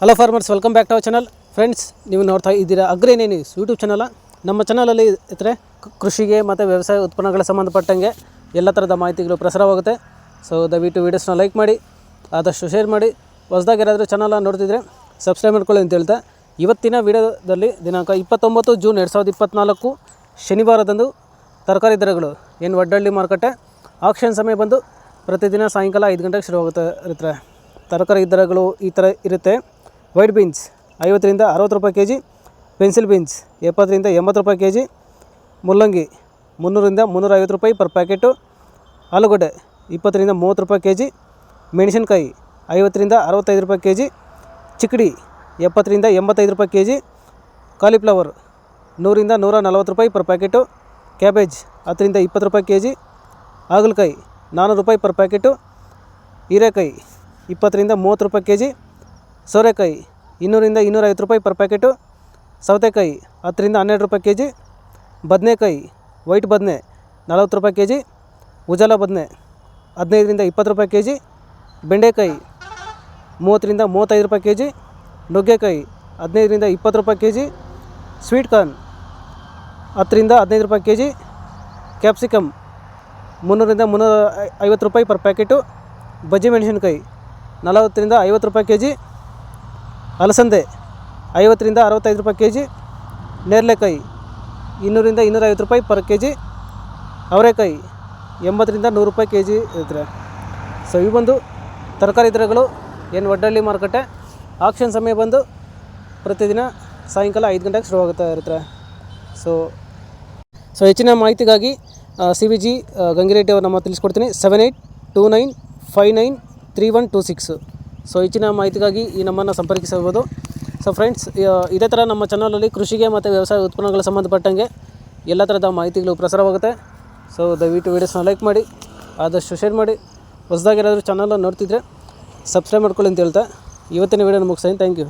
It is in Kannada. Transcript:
Hello farmers, welcome back to our channel. Friends, ನೀವು ನೋಡ್ತಾ ಇದ್ದೀರಾ ಅಗ್ರಿನೇ ನ್ಯೂಸ್ ಯೂಟ್ಯೂಬ್ ಚಾನಲ್. ನಮ್ಮ ಚಾನಲಲ್ಲಿ ಇತರೆ ಕೃಷಿಗೆ ಮತ್ತು ವ್ಯವಸಾಯ ಉತ್ಪನ್ನಗಳ ಸಂಬಂಧಪಟ್ಟಂಗೆ ಎಲ್ಲ ಥರದ ಮಾಹಿತಿಗಳು ಪ್ರಸಾರವಾಗುತ್ತೆ. ಸೊ ದಯವಿಟ್ಟು ವೀಡಿಯೋಸ್ನ ಲೈಕ್ ಮಾಡಿ, ಆದಷ್ಟು ಶೇರ್ ಮಾಡಿ. ಹೊಸದಾಗಿ ಯಾರಾದರೂ ಚಾನಲ್ನ ನೋಡ್ತಿದ್ರೆ ಸಬ್ಸ್ಕ್ರೈಬ್ ಮಾಡ್ಕೊಳ್ಳಿ ಅಂತ ಹೇಳ್ತಾ, ಇವತ್ತಿನ ವಿಡಿಯೋದಲ್ಲಿ ದಿನಾಂಕ 29 ಜೂನ್ 2024 ಶನಿವಾರದಂದು ತರಕಾರಿ ದರಗಳು ಏನು ವಡ್ಡಳ್ಳಿ ಮಾರುಕಟ್ಟೆ ಆಕ್ಷನ್ ಸಮಯ ಬಂದು ಪ್ರತಿದಿನ ಸಾಯಂಕಾಲ 5 ಗಂಟೆಗೆ ಶುರುವಾಗುತ್ತೆ ಇರುತ್ತೆ. ತರಕಾರಿ ದರಗಳು ಈ ಥರ ಇರುತ್ತೆ. ವೈಟ್ ಬೀನ್ಸ್ 50 ರಿಂದ 60 ರೂಪಾಯಿ ಕೆ ಜಿ, ಪೆನ್ಸಿಲ್ ಬೀನ್ಸ್ 70 ರಿಂದ 80 ರೂಪಾಯಿ ಕೆ ಜಿ, ಮುಲ್ಲಂಗಿ 300 ರಿಂದ 350 ರೂಪಾಯಿ ಪರ್ ಪ್ಯಾಕೆಟು, ಆಲೂಗಡ್ಡೆ 20 ರಿಂದ 30 ರೂಪಾಯಿ ಕೆ ಜಿ, ಮೆಣಸಿನ್ಕಾಯಿ 50 ರಿಂದ 65 ರೂಪಾಯಿ ಕೆ ಜಿ, ಚಿಕ್ಕಡಿ 70 ರಿಂದ 85 ರೂಪಾಯಿ ಕೆ ಜಿ, ಕಾಲಿಫ್ಲವರ್ 100 ರಿಂದ 140 ರೂಪಾಯಿ ಪರ್ ಪ್ಯಾಕೆಟು, ಕ್ಯಾಬೇಜ್ 10 ರಿಂದ 20 ರೂಪಾಯಿ ಕೆ ಜಿ, ಹಾಗಲಕಾಯಿ 400 ರೂಪಾಯಿ ಪರ್ ಪ್ಯಾಕೆಟು, ಹೀರೆಕಾಯಿ 20 ರಿಂದ 30 ರೂಪಾಯಿ ಕೆ ಜಿ, ಸೋರೆಕಾಯಿ 200 ರಿಂದ 250 ರೂಪಾಯಿ ಪರ್ ಪ್ಯಾಕೆಟು, ಸೌತೆಕಾಯಿ 10 ರಿಂದ 12 ರೂಪಾಯಿ ಕೆ ಜಿ, ಬದನೆಕಾಯಿ ವೈಟ್ ಬದನೆ 40 ರೂಪಾಯಿ ಕೆ ಜಿ, ಉಜಾಲ ಬದನೆ 15 ರಿಂದ 20 ರೂಪಾಯಿ ಕೆ ಜಿ, ಬೆಂಡೆಕಾಯಿ 30 ರಿಂದ 35 ರೂಪಾಯಿ ಕೆ ಜಿ, ನುಗ್ಗೆಕಾಯಿ 15 ರಿಂದ 20 ರೂಪಾಯಿ ಕೆ ಜಿ, ಸ್ವೀಟ್ ಕಾರ್ನ್ 10 ರಿಂದ 15 ರೂಪಾಯಿ ಕೆ ಜಿ, ಕ್ಯಾಪ್ಸಿಕಮ್ 300 ರಿಂದ 350 ರೂಪಾಯಿ ಪರ್ ಪ್ಯಾಕೆಟು, ಬಜ್ಜಿ ಮೆಣಸಿನ್ಕಾಯಿ 40 ರಿಂದ 50 ರೂಪಾಯಿ ಕೆ ಜಿ, ಅಲಸಂದೆ 50 ರಿಂದ 65 ರೂಪಾಯಿ ಕೆ ಜಿ, ನೇರಳೆಕಾಯಿ 200 ರಿಂದ 250 ರೂಪಾಯಿ ಪರ್ ಕೆ ಜಿ, ಅವರೆಕಾಯಿ 80 ರಿಂದ 100 ರೂಪಾಯಿ ಕೆ ಜಿ ಇರುತ್ತೆ. ಸೊ ಇವು ಬಂದು ತರಕಾರಿ ದರಗಳು ಏನು ವಡ್ಡಳ್ಳಿ ಮಾರುಕಟ್ಟೆ ಆಕ್ಷನ್ ಸಮಯ ಬಂದು ಪ್ರತಿದಿನ ಸಾಯಂಕಾಲ 5 ಗಂಟೆಗೆ ಶುರುವಾಗುತ್ತಾ ಇರುತ್ತೆ. ಸೊ ಹೆಚ್ಚಿನ ಮಾಹಿತಿಗಾಗಿ CVG ಗಂಗಿರೆಡ್ಡಿ ಅವರು ನಮ್ಮ ತಿಳಿಸ್ಕೊಡ್ತೀನಿ. 7829593126. ಸೊ ಹೆಚ್ಚಿನ ಮಾಹಿತಿಗಾಗಿ ಈ ನಮ್ಮನ್ನು ಸಂಪರ್ಕಿಸಬಹುದು. ಸೊ ಫ್ರೆಂಡ್ಸ್, ಇದೇ ಥರ ನಮ್ಮ ಚಾನಲಲ್ಲಿ ಕೃಷಿಗೆ ಮತ್ತು ವ್ಯವಸಾಯ ಉತ್ಪನ್ನಗಳ ಸಂಬಂಧಪಟ್ಟಂಗೆ ಎಲ್ಲ ಥರದ ಮಾಹಿತಿಗಳು ಪ್ರಸಾರವಾಗುತ್ತೆ. ಸೊ ದಯವಿಟ್ಟು ವೀಡಿಯೋಸ್ನ ಲೈಕ್ ಮಾಡಿ, ಆದಷ್ಟು ಶೇರ್ ಮಾಡಿ. ಹೊಸದಾಗಿ ಯಾರಾದರೂ ಚಾನಲನ್ನು ನೋಡ್ತಿದ್ರೆ ಸಬ್ಸ್ಕ್ರೈಬ್ ಮಾಡ್ಕೊಳ್ಳಿ ಅಂತ ಹೇಳ್ತಾ ಇವತ್ತಿನ ವೀಡಿಯೋನ ಮುಗಿಸ್ತೀನಿ. Thank you.